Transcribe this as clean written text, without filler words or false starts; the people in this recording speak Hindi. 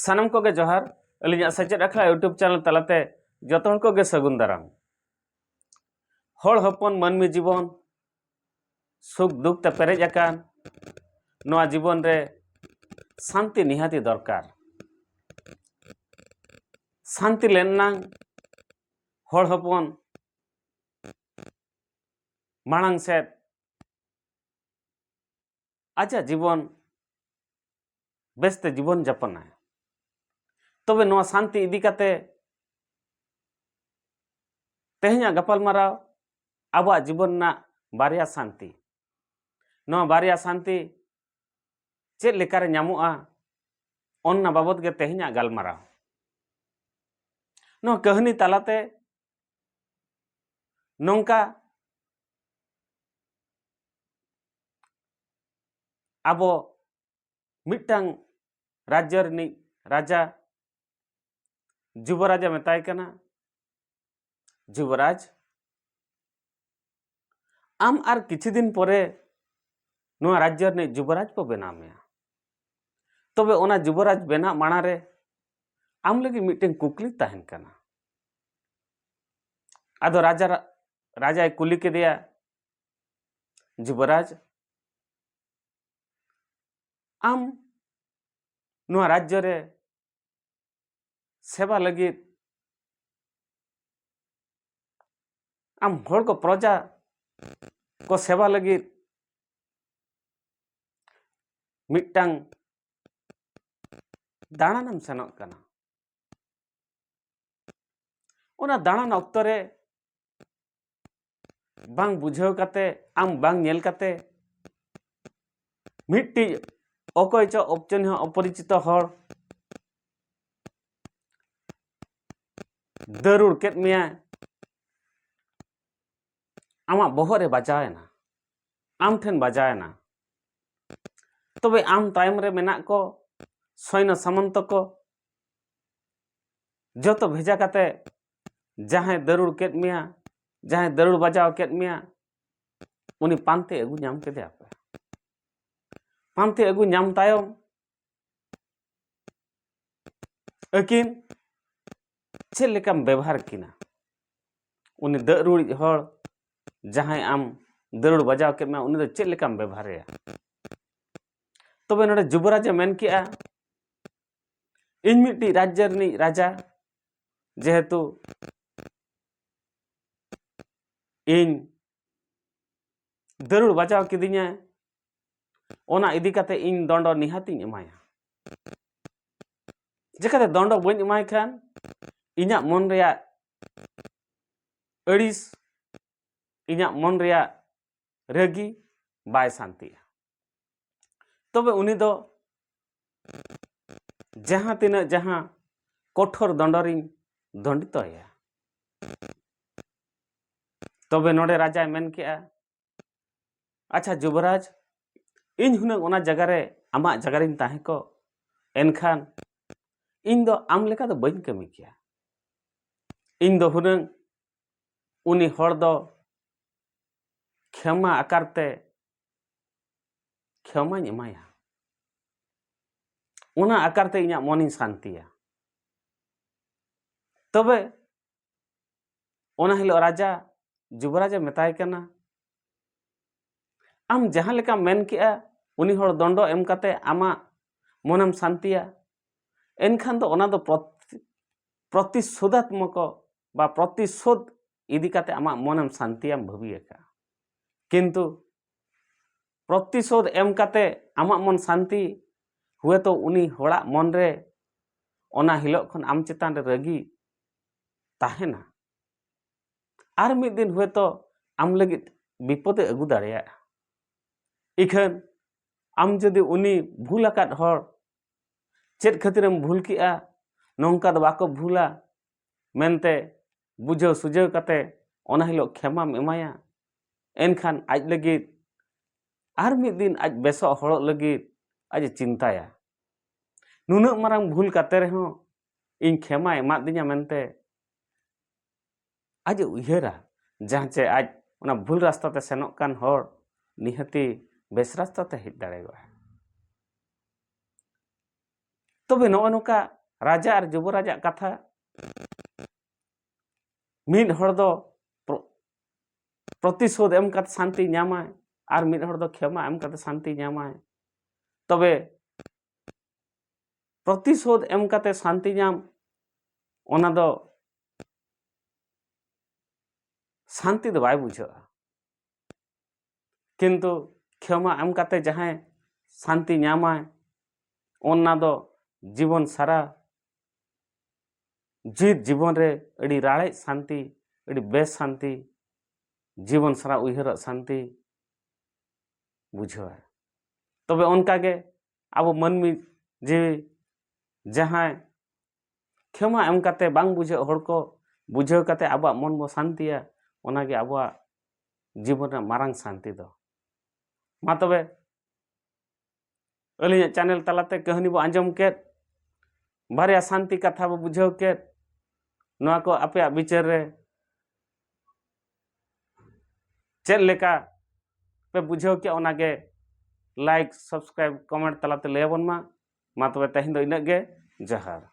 सानम को गे जोहार अलिया सचेत अखड़ा यूट्यूब चैनल तलाते जतो हर को गे सगुन दाराम हर हपन मानवी जीवन सुख दुख ते पेरेज आकान नोआ जीवन रे शांति निहाती दरकार शांति लेना हर हपन मांग से आजा जीवन बेस्ते जीवन जापन है तबे नोआ शांति इदी काते तेहना गपाल माराव आबा जीवन ना बारिया शांति नोआ बारिया शांति चेक लेकारे न्यामोआ ओन्ना बाबत गे तेहना गालमाराव नोआ कहानी तालाते नोंका आबो मिटटांग राज्य रनी राजा युवराजा मेताय कना युवराज आम आर किछि दिन परे नोआ राज्य रनी युवराज को बेना मेया तबे ओना युवराज बेना माना रे आम लगी मिटटें कुकली ताहेन कना आदो राजा कुली के दिया युवराज आम नोआ राज्य रे सेवा लगी आम हर को प्रजा को सेवा लगी मिटटांग दाणानम सेनोग कना ओना दाणान ऑक्तो रे बांग बुझाव काते आम बांग नेल काते मिट्टी अकय चो अपचिन्ह अपरिचित हर दरुड़ केट मिया आमा बहरे बाजायना आम ठेन बाजायना तबे आम तायम रे मेना को सैन्य सामंत को जतो भेजा काते जहां दरुड़ केट मिया जहां दरुड़ बाजाव केट मिया उनी पांते अगु नाम के दे पांते अगु नाम तायम अकिन चेक लेकाम व्यवहार किना उनी दरुड़ हर जहां आम दरुड़ बजाव के मैं उनी चेक लेकाम व्यवहार तबे नोडे युवराज मेन किया इन मिट्टी राज्य रनी राजा जेहेतु इन दरुड़ बजाव किदिया ओना इदी काते इन दंड निहाती एमाया जेकाते दंड बइन एमाय खान इन्या मन रेया अड़िस इन्या मन रेया रगी बाय शांतिया तबे उनी दो जहां तिना जहां कठोर दंडरिन दंडित है तबे नोडे राजा मेन किया अच्छा युवराज इन हुनंग ओना जगह रे आमा जगह रिन ताहे को एनखान इन दो आम लेका दो बइन कमी किया इन दो हुनंग उनी हर दो क्षमा आकारते क्षमा एमाया उना आकारते इन्या मनी शांतिया तबे ओना हिलो राजा युवराज मेताय कना आम जहां लेका मेन किया उनी हर दंड एम काते आमा मनम शांतिया एनखान दो ओना दो प्रतिशोधात्मक बा प्रतिशोध इदी काते आमा मनम शांतियाम भाबियका किंतु प्रतिशोध एम काते आमा मन शांति हुए तो उनी होड़ा मन रे ओना हिलो खन आम चितान रे रगी ताहेना आर मिद दिन हुए तो आम लगी विपदे अगु दाड़ेया इखन आम जदि उनी भूल आकाद हर चेद खातिरम भूल किया नौका दो बाको भूला मेनते बुझाव सुझाव काते ओना हिलो क्षमाम एमाया एनखान आज लगी आर मिद दिन आज बेसो हड़ो लगी आज चिंताया नुना मारांग भूल काते रहो इन क्षमा एमा दिया मेनते आज उयहरा जहां चे आज ओना भूल रास्ता ते सेनोक कान हर निहती बेस रास्ता ते हिट दाड़ेगोआ तबे नॉय नोका राजा और युवराज कथा मिड हर दो प्रतिशोध एम काते शांति नामाय और मिड हर दो क्षमा एम काते शांति नामाय तबे प्रतिशोध एम काते शांति नाम ओना दो शांति दो बाय बुझा किंतु क्षमा एम काते जहां शांति नामाय ओना दो जीवन सारा जीत जीवन रे अड़ी राड़े शांति अड़ी बेस शांति जीवन सारा उहर शांति बुझा तबे उनका के अब मनमी जीवी जहां क्षमा एम काते बांग बुझे हर को बुझाव काते अब मन बो शांतिया ओनागे अब जीवन रे मारांग शांति दो मा तबे अलिया चैनल तलाते कहानी बो आंजम के बारिया शांति कथा बो बुझाव के नोआ को आपे विचार रे चेक लेका पे बुझाव के ओनागे लाइक सब्सक्राइब कमेंट तलाते लयबन मा तबे तहिन दो इना गे जहार।